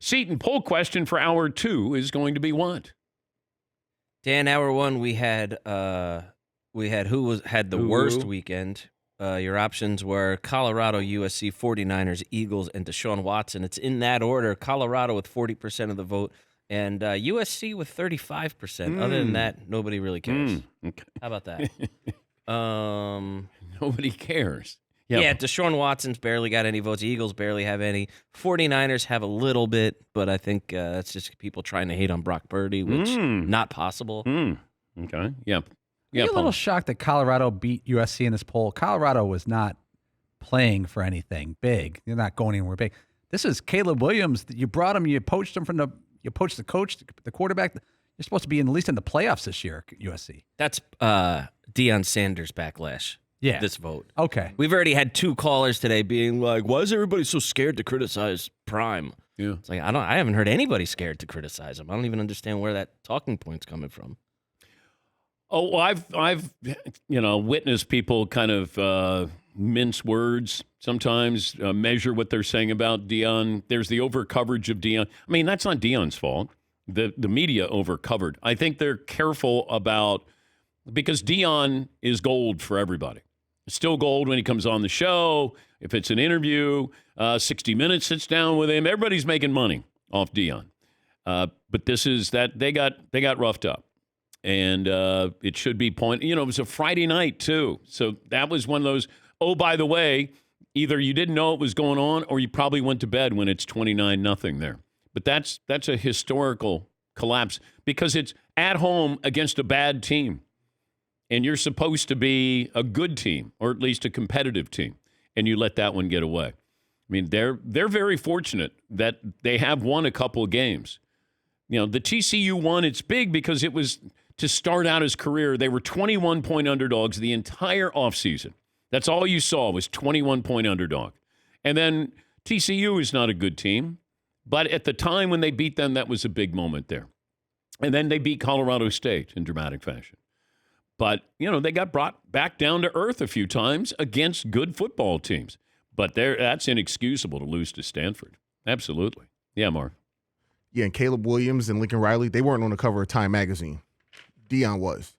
Seton, poll question for hour 2 is going to be what? Dan, hour 1, we had who had the worst weekend. Your options were Colorado, USC, 49ers, Eagles, and Deshaun Watson. It's in that order. Colorado with 40% of the vote, and USC with 35%. Other than that, nobody really cares. Okay. How about that? Nobody cares. Yeah, Deshaun Watson's barely got any votes. Eagles barely have any. 49ers have a little bit, but I think that's just people trying to hate on Brock Purdy, which not possible. Okay, yeah. I'm a little shocked that Colorado beat USC in this poll. Colorado was not playing for anything big. They're not going anywhere big. This is Caleb Williams. You brought him. You poached him you poached the coach, the quarterback. You're supposed to be at least in the playoffs this year, USC. That's Deion Sanders' backlash. Yeah. This vote. Okay. We've already had 2 callers today being like, "Why is everybody so scared to criticize Prime?" Yeah. It's like I haven't heard anybody scared to criticize him. I don't even understand where that talking point's coming from. Oh, well, I've witnessed people kind of mince words sometimes, measure what they're saying about Deion. There's the over coverage of Deion. I mean, that's not Deion's fault. The media over covered. I think they're careful about, because Deion is gold for everybody. Still gold when he comes on the show. If it's an interview, 60 Minutes sits down with him. Everybody's making money off Deion. But this is that they got roughed up. And it should be it was a Friday night, too. So that was one of those, oh, by the way, either you didn't know it was going on or you probably went to bed when it's 29-0 there. But that's a historical collapse because it's at home against a bad team. And you're supposed to be a good team, or at least a competitive team, and you let that one get away. I mean, they're very fortunate that they have won a couple of games. The TCU one, it's big because it was to start out his career. They were 21-point underdogs the entire offseason. That's all you saw was 21-point underdog. And then TCU is not a good team, but at the time when they beat them, that was a big moment there. And then they beat Colorado State in dramatic fashion. But, they got brought back down to earth a few times against good football teams. But that's inexcusable to lose to Stanford. Absolutely. Yeah, Mark. Yeah, and Caleb Williams and Lincoln Riley, they weren't on the cover of Time magazine. Deion was.